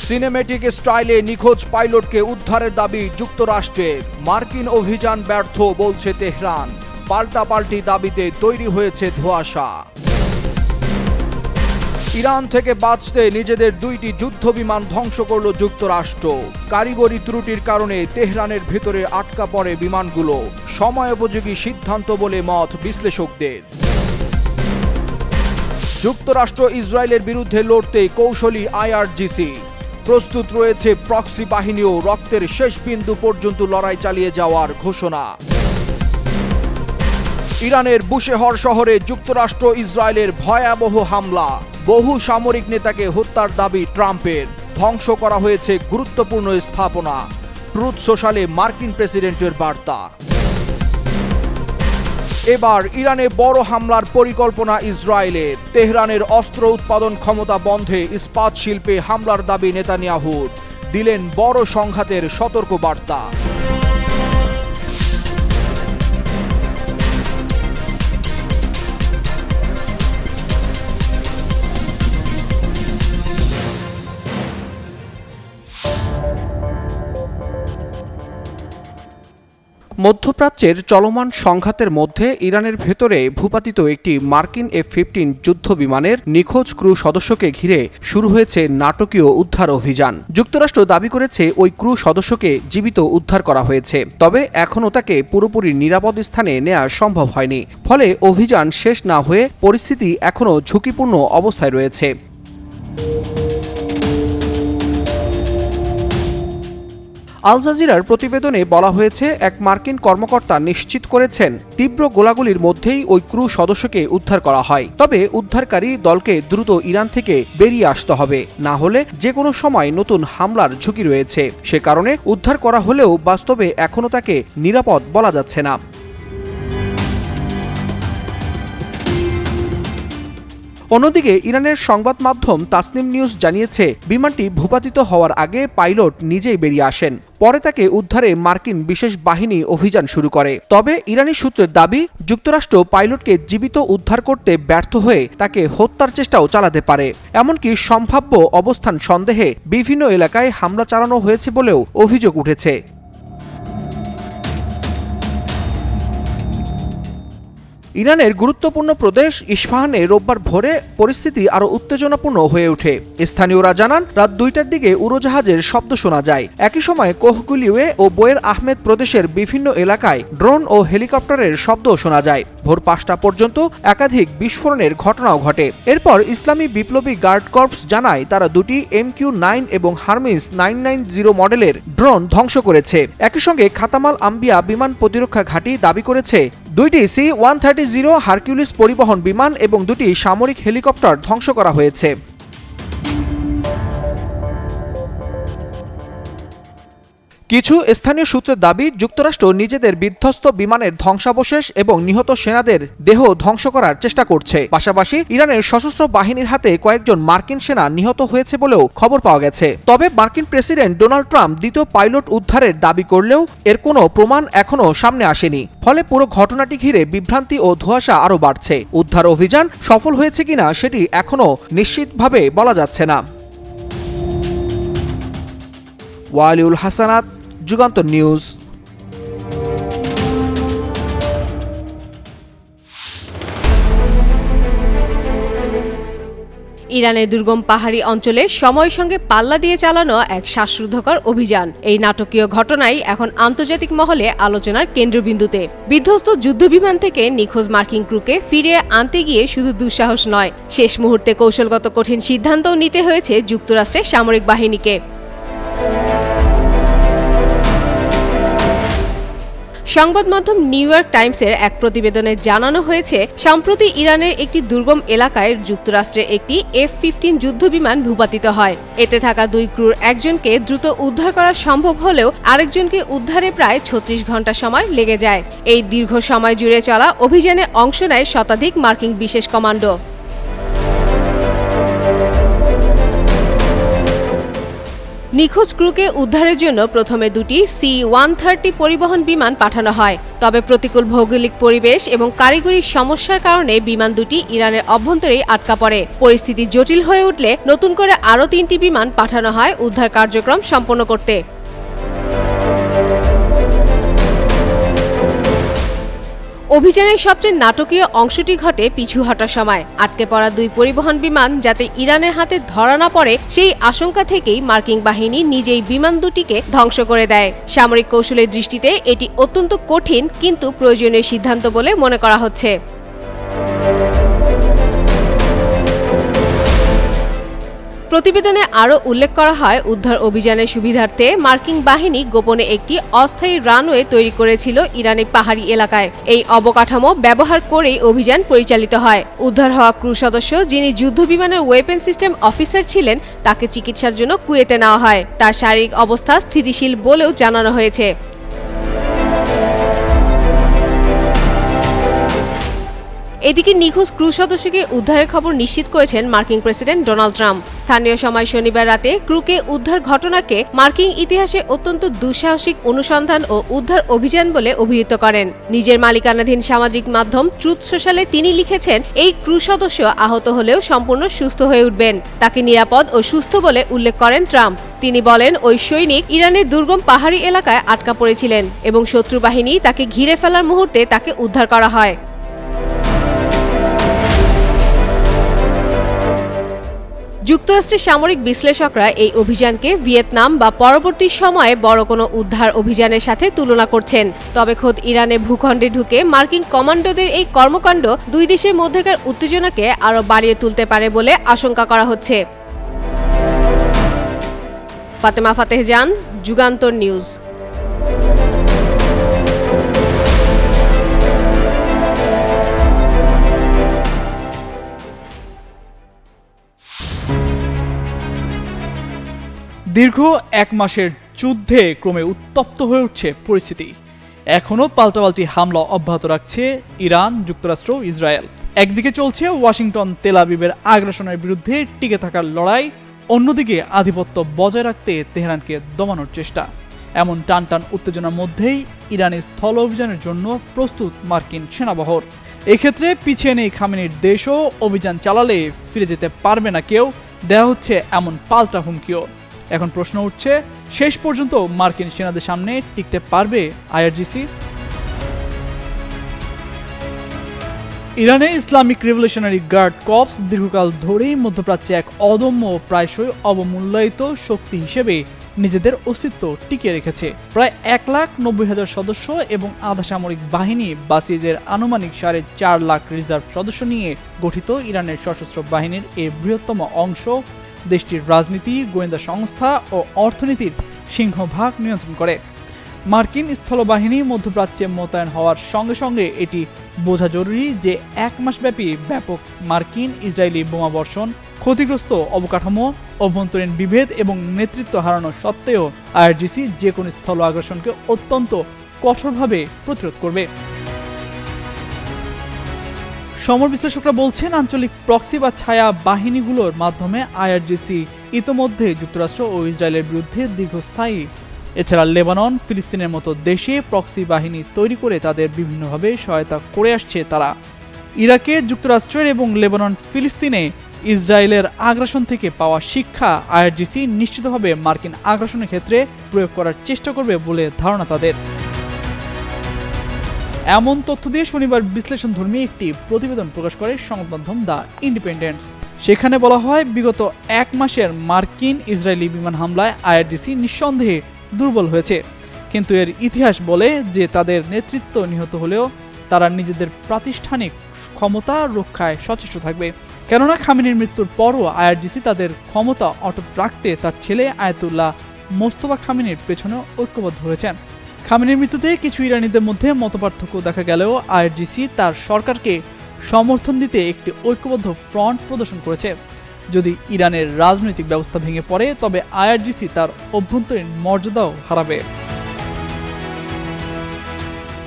Cinematic স্টাইলে নিখোঁজ পাইলটকে উদ্ধারের দাবি যুক্তরাষ্ট্রের। মার্কিন অভিযান ব্যর্থ বলছে তেহরান। পাল্টাপাল্টি দাবিতে তৈরি হয়েছে ধোঁয়াশা। ইরান থেকে বাঁচতে নিজেদের 2টি যুদ্ধবিমান ধ্বংস করল যুক্তরাষ্ট্র। কারিগরি ত্রুটির কারণে তেহরানের ভেতরে আটকা পড়ে বিমানগুলো। সময়োপযোগী সিদ্ধান্ত বলে মত বিশ্লেষকদের। যুক্তরাষ্ট্র ইসরায়েলের বিরুদ্ধে লড়তে কৌশলী আইআরজিসি। প্রস্তুত রয়েছে প্রক্সি বাহিনীও। রক্তের শেষ বিন্দু পর্যন্ত লড়াই চালিয়ে যাওয়ার ঘোষণা। ইরানের বুশেহর শহরে যুক্তরাষ্ট্র ইসরায়েলের ভয়াবহ হামলা। বহু সামরিক নেতাকে হত্যার দাবি ট্রাম্পের। ধ্বংস করা হয়েছে গুরুত্বপূর্ণ স্থাপনা। ট্রুথ সোশ্যালে মার্কিন প্রেসিডেন্টের বার্তা। এবার ইরানে বড় হামলার পরিকল্পনা ইসরায়েলের। তেহরানের অস্ত্র উৎপাদন ক্ষমতা বন্ধে ইস্পাত শিল্পে হামলার দাবি নেতানিয়াহুর। দিলেন বড় সংঘাতের সতর্ক বার্তা। মধ্যপ্রাচ্যের চলমান সংঘাতের মধ্যে ইরানের ভেতরে ভূপাতিত একটি মার্কিন F-15 যুদ্ধ বিমানের নিখোঁজ ক্রু সদস্যকে ঘিরে শুরু হয়েছে নাটকীয় উদ্ধার অভিযান। যুক্তরাষ্ট্র দাবি করেছে ওই ক্রু সদস্যকে জীবিত উদ্ধার করা হয়েছে, তবে এখনও তাকে পুরোপুরি নিরাপদ স্থানে নেওয়া সম্ভব হয়নি। ফলে অভিযান শেষ না হয়ে পরিস্থিতি এখনও ঝুঁকিপূর্ণ অবস্থায় রয়েছে। আল জাজিরার প্রতিবেদনে বলা হয়েছে, এক মার্কিন কর্মকর্তা নিশ্চিত করেছেন তীব্র গোলাগুলির মধ্যেই ওই ক্রু সদস্যকে উদ্ধার করা হয়। তবে উদ্ধারকারী দলকে দ্রুত ইরান থেকে বেরিয়ে আসতে হবে, না হলে যে কোনো সময় নতুন হামলার ঝুঁকি রয়েছে। সে কারণে উদ্ধার করা হলেও বাস্তবে এখনও তাকে নিরাপদ বলা যাচ্ছে না। অন্যদিকে ইরানের সংবাদ মাধ্যম তাসনিম নিউজ জানিয়েছে, বিমানটি ভূপাতিত হওয়ার আগে পাইলট নিজেই বেরিয়ে আসেন। পরে তাকে উদ্ধারে মার্কিন বিশেষ বাহিনী অভিযান শুরু করে। তবে ইরানি সূত্রের দাবি, যুক্তরাষ্ট্র পাইলটকে জীবিত উদ্ধার করতে ব্যর্থ হয়ে তাকে হত্যার চেষ্টাও চালাতে পারে। এমনকি সম্ভাব্য অবস্থান সন্দেহে বিভিন্ন এলাকায় হামলা চালানো হয়েছে বলেও অভিযোগ উঠেছে। ইরানের গুরুত্বপূর্ণ প্রদেশ ইস্পাহানে রোববার ভোরে পরিস্থিতি আরও উত্তেজনাপূর্ণ হয়ে ওঠে। স্থানীয়রা জানান, রাত 2টার দিকে উড়োজাহাজের শব্দ শোনা যায়। একই সময় কোহগুলিওয়ে ও বোয়ের আহমেদ প্রদেশের বিভিন্ন এলাকায় ড্রোন ও হেলিকপ্টারের শব্দ শোনা যায়। ভোর 5টা পর্যন্ত একাধিক বিস্ফোরণের ঘটনাও ঘটে। এরপর ইসলামী বিপ্লবী গার্ড কর্পস জানায়, তারা 2টি MQ-9 এবং হারমিস 990 মডেলের ড্রোন ধ্বংস করেছে। একই সঙ্গে খাতামাল আম্বিয়া বিমান প্রতিরক্ষা ঘাঁটি দাবি করেছে 2টি C-130 হারকিউলিস পরিবহন বিমান এবং 2টি সামরিক হেলিকপ্টার ধ্বংস করা হয়েছে। কিছু স্থানীয় সূত্রের দাবি, যুক্তরাষ্ট্র নিজেদের বিধ্বস্ত বিমানের ধ্বংসাবশেষ এবং নিহত সেনাদের দেহ ধ্বংস করার চেষ্টা করছে। পাশাপাশি ইরানের সশস্ত্র বাহিনীর হাতে কয়েকজন মার্কিন সেনা নিহত হয়েছে বলেও খবর পাওয়া গেছে। তবে মার্কিন প্রেসিডেন্ট ডোনাল্ড ট্রাম্প দ্বিতীয় পাইলট উদ্ধারের দাবি করলেও এর কোনো প্রমাণ এখনও সামনে আসেনি। ফলে পুরো ঘটনাটি ঘিরে বিভ্রান্তি ও ধোঁয়াশা আরও বাড়ছে। উদ্ধার অভিযান সফল হয়েছে কিনা সেটি এখনও নিশ্চিতভাবে বলা যাচ্ছে না। ওয়ালিউল হাসানাত, যুগান্তর নিউজ। ইরানের দুর্গম পাহাড়ি অঞ্চলে সময়ের সঙ্গে পাল্লা দিয়ে চালানো এক শ্বাসরুদ্ধকর অভিযান। এই নাটকীয় ঘটনাই এখন আন্তর্জাতিক মহলে আলোচনার কেন্দ্রবিন্দুতে। বিধ্বস্ত যুদ্ধবিমান থেকে নিখোঁজ মার্কিন ক্রুকে ফিরিয়ে আনতে গিয়ে শুধু দুঃসাহস নয়, শেষ মুহূর্তে কৌশলগত কঠিন সিদ্ধান্তও নিতে হয়েছে যুক্তরাষ্ট্রের সামরিক বাহিনীকে। সংবাদ মাধ্যম নিউ ইয়র্ক টাইমসের এক প্রতিবেদনে জানানো হয়েছে, সম্প্রতি ইরানের একটি দুর্গম এলাকায় যুক্তরাষ্ট্রের একটি F-15 যুদ্ধবিমান ভূপাতিত হয়। এতে থাকা 2 ক্রুর একজনকে দ্রুত উদ্ধার করা সম্ভব হলেও আরেকজনকে উদ্ধারে প্রায় 36 ঘন্টা সময় লেগে যায়। এই দীর্ঘ সময় জুড়ে চলা অভিযানে অংশ নেয় শতাধিক মার্কিন বিশেষ কমান্ডো। নিখোঁজ ক্রুকে উদ্ধারের জন্য প্রথমে দুটি C-130 পরিবহন বিমান পাঠানো হয়, তবে প্রতিকূল ভৌগোলিক পরিবেশ এবং কারিগরি সমস্যার কারণে বিমান দুটি ইরানের অভ্যন্তরেই আটকা পড়ে। পরিস্থিতি জটিল হয়ে উঠলে নতুন করে আরও 3টি বিমান পাঠানো হয় উদ্ধার কার্যক্রম সম্পন্ন করতে। অভিযানের সবচেয়ে নাটকীয় অংশটি ঘটে পিছু হটার সময়। আটকে পড়া দুই পরিবহন বিমান যাতে ইরানের হাতে ধরা না পড়ে সেই আশঙ্কা থেকেই মার্কিন বাহিনী নিজেই বিমান দুটিকে ধ্বংস করে দেয়। সামরিক কৌশলের দৃষ্টিতে এটি অত্যন্ত কঠিন কিন্তু প্রয়োজনীয় সিদ্ধান্ত বলে মনে করা হচ্ছে। প্রতিবেদনে আরও উল্লেখ করা হয়, উদ্ধার অভিযানের সুবিধার্থে মার্কিন বাহিনী গোপনে একটি অস্থায়ী রানওয়ে তৈরি করেছিল ইরানি পাহাড়ি এলাকায়। এই অবকাঠামো ব্যবহার করেই অভিযান পরিচালিত হয়। উদ্ধার হওয়া ক্রু সদস্য, যিনি যুদ্ধবিমানের ওয়েপন সিস্টেম অফিসার ছিলেন, তাকে চিকিৎসার জন্য কুয়েতে নেওয়া হয়। তার শারীরিক অবস্থা স্থিতিশীল বলেও জানানো হয়েছে। এদিকে নিখোঁজ ক্রু সদস্যকে উদ্ধারের খবর নিশ্চিত করেছেন মার্কিন প্রেসিডেন্ট ডোনাল্ড ট্রাম্প। স্থানীয় সময় শনিবার রাতে ক্রুকে উদ্ধার ঘটনাকে মার্কিন ইতিহাসে অত্যন্ত দুঃসাহসিক অনুসন্ধান ও উদ্ধার অভিযান বলে অভিহিত করেন। নিজের মালিকানাধীন সামাজিক মাধ্যম ট্রুথ সোশ্যালে তিনি লিখেছেন, এই ক্রু সদস্য আহত হলেও সম্পূর্ণ সুস্থ হয়ে উঠবেন। তাকে নিরাপদ ও সুস্থ বলে উল্লেখ করেন ট্রাম্প। তিনি বলেন, ওই সৈনিক ইরানের দুর্গম পাহাড়ি এলাকায় আটকা পড়েছিলেন এবং শত্রু বাহিনী তাকে ঘিরে ফেলার মুহূর্তে তাকে উদ্ধার করা হয়। যুক্তরাষ্ট্রের সামরিক বিশ্লেষকরা এই অভিযানকে ভিয়েতনাম বা পরবর্তী সময়ে বড় কোনো উদ্ধার অভিযানের সাথে তুলনা করছেন। তবে খোদ ইরানের ভূখণ্ডে ঢুকে মার্কিন কমান্ডোদের এই কর্মকাণ্ড দুই দেশের মধ্যেকার উত্তেজনাকে আরও বাড়িয়ে তুলতে পারে বলে আশঙ্কা করা হচ্ছে। ফাতেমা ফাতেহজান, যুগান্তর নিউজ। দীর্ঘ 1 মাসের যুদ্ধে ক্রমে উত্তপ্ত হয়ে উঠছে পরিস্থিতি। এখনও পাল্টাপাল্টি হামলা অব্যাহত রাখছে ইরান, যুক্তরাষ্ট্র, ইসরায়েল। একদিকে চলছে ওয়াশিংটন তেল আবিবের আগ্রাসনের বিরুদ্ধে টিকে থাকার লড়াই, অন্যদিকে আধিপত্য বজায় রাখতে তেহরানকে দমানোর চেষ্টা। এমন টানটান উত্তেজনার মধ্যেই ইরানি স্থল অভিযানের জন্য প্রস্তুত মার্কিন সেনাবহর। এক্ষেত্রে পিছিয়ে নেই খামেনির দেশও, অভিযান চালালে ফিরে যেতে পারবে না কেউ, দেয়া হচ্ছে এমন পাল্টা হুমকিও। এখন প্রশ্ন উঠছে, শেষ পর্যন্ত মার্কিন সেনাদের সামনে টিকতে পারবে আইআরজিসি? ইরানের ইসলামিক রেভলিউশনারি গার্ড কর্পস দীর্ঘকাল ধরেই মধ্যপ্রাচ্যে এক অদম্য, প্রায়শই অবমূল্যায়িত শক্তি হিসেবে নিজেদের অস্তিত্ব টিকিয়ে রেখেছে। প্রায় 1,90,000 সদস্য এবং আধা সামরিক বাহিনী, বাসিজের আনুমানিক 4.5 লাখ রিজার্ভ সদস্য নিয়ে গঠিত ইরানের সশস্ত্র বাহিনীর এই বৃহত্তম অংশ দেশটির রাজনীতি, গোয়েন্দা সংস্থা ও অর্থনীতির সিংহভাগ নিয়ন্ত্রণ করে। মার্কিন স্থলবাহিনী মধ্যপ্রাচ্যে মোতায়েন হওয়ার সঙ্গে সঙ্গে এটি বোঝা জরুরি যে 1 মাসব্যাপী ব্যাপক মার্কিন ইসরায়েলি বোমাবর্ষণ, ক্ষতিগ্রস্ত অবকাঠামো, অভ্যন্তরীণ বিভেদ এবং নেতৃত্ব হারানো সত্ত্বেও আইআরজিসি যে কোনো স্থল আগ্রাসনকে অত্যন্ত কঠোরভাবে প্রতিরোধ করবে। সমর বিশ্লেষকরা বলছেন, আঞ্চলিক প্রক্সি বা ছায়া বাহিনীগুলোর মাধ্যমে আইআরজিসি ইতোমধ্যে যুক্তরাষ্ট্র ও ইসরায়েলের বিরুদ্ধে দীর্ঘস্থায়ী, এছাড়া লেবানন, ফিলিস্তিনের মতো দেশে প্রক্সি বাহিনী তৈরি করে তাদের বিভিন্নভাবে সহায়তা করে আসছে তারা। ইরাকে যুক্তরাষ্ট্রের এবং লেবানন, ফিলিস্তিনে ইসরায়েলের আগ্রাসন থেকে পাওয়া শিক্ষা আইআরজিসি নিশ্চিতভাবে মার্কিন আগ্রাসনের ক্ষেত্রে প্রয়োগ করার চেষ্টা করবে বলে ধারণা তাদের। এমন তথ্য দিয়ে শনিবার বিশ্লেষণধর্মী একটি প্রতিবেদন প্রকাশ করে সংবাদ মাধ্যম দ্য ইন্ডিপেন্ডেন্ট। সেখানে বলা হয়, বিগত 1 মাসের মার্কিন ইসরায়েলি বিমান হামলায় আইআরজিসি নিঃসন্দেহে দুর্বল হয়েছে, কিন্তু এর ইতিহাস বলে যে তাদের নেতৃত্ব নিহত হলেও তারা নিজেদের প্রাতিষ্ঠানিক ক্ষমতা রক্ষায় সচেষ্ট থাকবে। কেননা খামেনির মৃত্যুর পরও আইআরজিসি তাদের ক্ষমতা অটুট রাখতে তার ছেলে আয়াতুল্লাহ মোস্তফা খামেনির পেছনে ঐক্যবদ্ধ হয়েছেন। খামেনির মৃত্যুতে কিছু ইরানিদের মধ্যে মতপার্থক্য দেখা গেলেও আইআরজিসি তার সরকারকে সমর্থন দিতে একটি ঐক্যবদ্ধ ফ্রন্ট প্রদর্শন করেছে। যদি ইরানের রাজনৈতিক ব্যবস্থা ভেঙে পড়ে তবে আইআরজিসি তার অভ্যন্তরীণ মর্যাদাও হারাবে।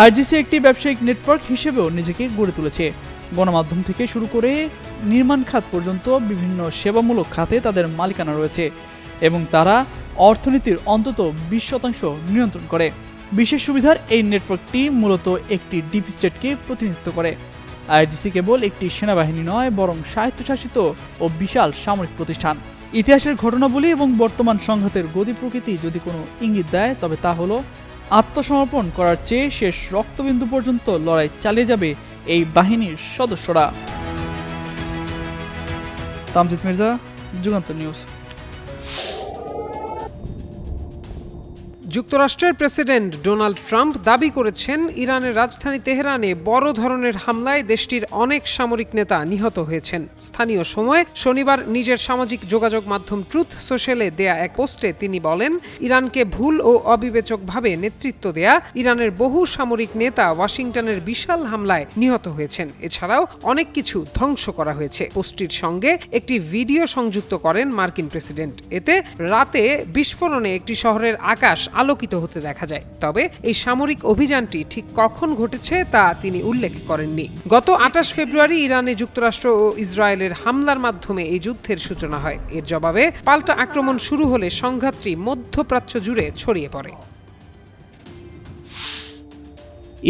আইআরজিসি একটি ব্যবসায়িক নেটওয়ার্ক হিসেবেও নিজেকে গড়ে তুলেছে। গণমাধ্যম থেকে শুরু করে নির্মাণ খাত পর্যন্ত বিভিন্ন সেবামূলক খাতে তাদের মালিকানা রয়েছে এবং তারা অর্থনীতির অন্তত 20% নিয়ন্ত্রণ করে। বিশেষ সুবিধার এই নেটওয়ার্কটি মূলত একটি ডিপ স্টেটকে প্রতিনিধিত্ব করে। আইআরজিসি কেবল একটি সেনাবাহিনী নয়, বরং স্বায়ত্তশাসিত ও বিশাল সামরিক প্রতিষ্ঠান। ইতিহাসের ঘটনাবলী এবং বর্তমান সংঘাতের গতি প্রকৃতি যদি কোনো ইঙ্গিত দেয়, তবে তা হলো আত্মসমর্পণ করার চেয়ে শেষ রক্তবিন্দু পর্যন্ত লড়াই চালিয়ে যাবে এই বাহিনীর সদস্যরা। তামজিদ মির্জা, যুগান্তর নিউজ। যুক্তরাষ্ট্রের প্রেসিডেন্ট ডোনাল্ড ট্রাম্প দাবি করেছেন, ইরানের রাজধানী তেহরানে বড় ধরনের হামলায় দেশটির অনেক সামরিক নেতা নিহত হয়েছেন। স্থানীয় সময় শনিবার নিজের সামাজিক যোগাযোগ মাধ্যম ট্রুথ সোশ্যালে দেয়া এক পোস্টে তিনি বলেন, ইরানকে ভুল ও অবিবেচকভাবে নেতৃত্ব দেয়া ইরানের বহু সামরিক নেতা ওয়াশিংটনের বিশাল হামলায় নিহত হয়েছেন। এছাড়াও অনেক কিছু ধ্বংস করা হয়েছে। পোস্টটির সঙ্গে একটি ভিডিও সংযুক্ত করেন মার্কিন প্রেসিডেন্ট। এতে রাতে বিস্ফোরণে একটি শহরের আকাশ আলোকিত হতে দেখা যায়। তবে এই সামরিক অভিযানটি ঠিক কখন ঘটেছে তা তিনি উল্লেখ করেননি। গত 28 ফেব্রুয়ারি ইরানে যুক্তরাষ্ট্র ও ইসরায়েলের হামলার মাধ্যমে এই যুদ্ধের সূচনা হয়। এর জবাবে পাল্টা আক্রমণ শুরু হলে সংঘাতটি মধ্যপ্রাচ্য জুড়ে ছড়িয়ে পড়ে।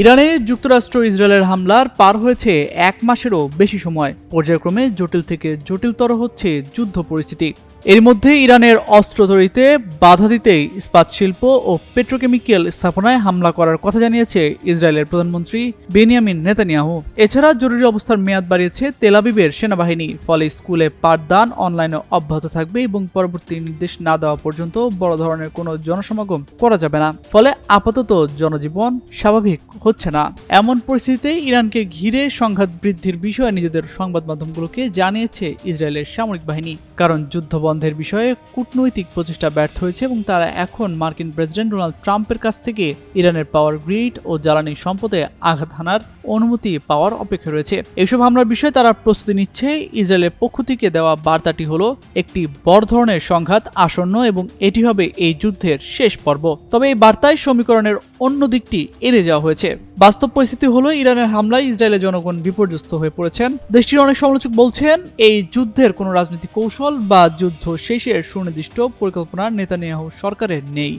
ইরানে যুক্তরাষ্ট্র ইসরায়েলের হামলার পার হয়েছে 1 মাসেরও বেশি সময়। পর্যায়ক্রমে জটিল থেকে জটিলতর হচ্ছে যুদ্ধ পরিস্থিতি। এর মধ্যে ইরানের অস্ত্র তৈরিতে বাধা দিতেই ইস্পাত শিল্প ও পেট্রোকেমিক্যাল স্থাপনায় হামলা করার কথা জানিয়েছে ইসরায়েলের প্রধানমন্ত্রী বেনিয়ামিন নেতানিয়াহু। এছাড়া জরুরি অবস্থার মেয়াদ বাড়িয়েছে তেল আবিবের সেনাবাহিনী। ফলে স্কুলে পাঠদান অনলাইনে অব্যাহত থাকবে এবং পরবর্তী নির্দেশ না দেওয়া পর্যন্ত বড় ধরনের কোনো জনসমাগম করা যাবে না। ফলে আপাতত জনজীবন স্বাভাবিক হচ্ছে না। এমন পরিস্থিতিতে ইরানকে ঘিরে সংঘাত বৃদ্ধির বিষয়ে নিজেদের সংবাদ মাধ্যমগুলোকে জানিয়েছে ইসরায়েলের সামরিক বাহিনী। কারণ যুদ্ধ বন্ধের বিষয়ে কূটনৈতিক প্রচেষ্টা ব্যর্থ হয়েছে এবং তারা এখন মার্কিন প্রেসিডেন্ট ডোনাল্ড ট্রাম্পের কাছ থেকে ইরানের পাওয়ার গ্রিড ও জ্বালানি সম্পদে আঘাত হানার অনুমতি পাওয়ার অপেক্ষা রয়েছে। এসব হামলার বিষয়ে তারা প্রস্তুতি নিচ্ছে। ইসরায়েলের পক্ষ থেকে দেওয়া বার্তাটি হলো, একটি বড় ধরনের সংঘাত আসন্ন এবং এটি হবে এই যুদ্ধের শেষ পর্ব। তবে এই বার্তায় সমীকরণের অন্য দিকটি এড়িয়ে যাওয়া হয়েছে। বাস্তব পরিস্থিতি হলো, ইরানের হামলায় ইসরায়েলের জনগণ বিপর্যস্ত হয়ে পড়েছেন। দেশটির অনেক সমালোচক বলছেন, এই যুদ্ধের কোনো রাজনৈতিক কৌশল বা যুদ্ধ শেষের সুনির্দিষ্ট পরিকল্পনা নেতানিয়াহু সরকারের নেই।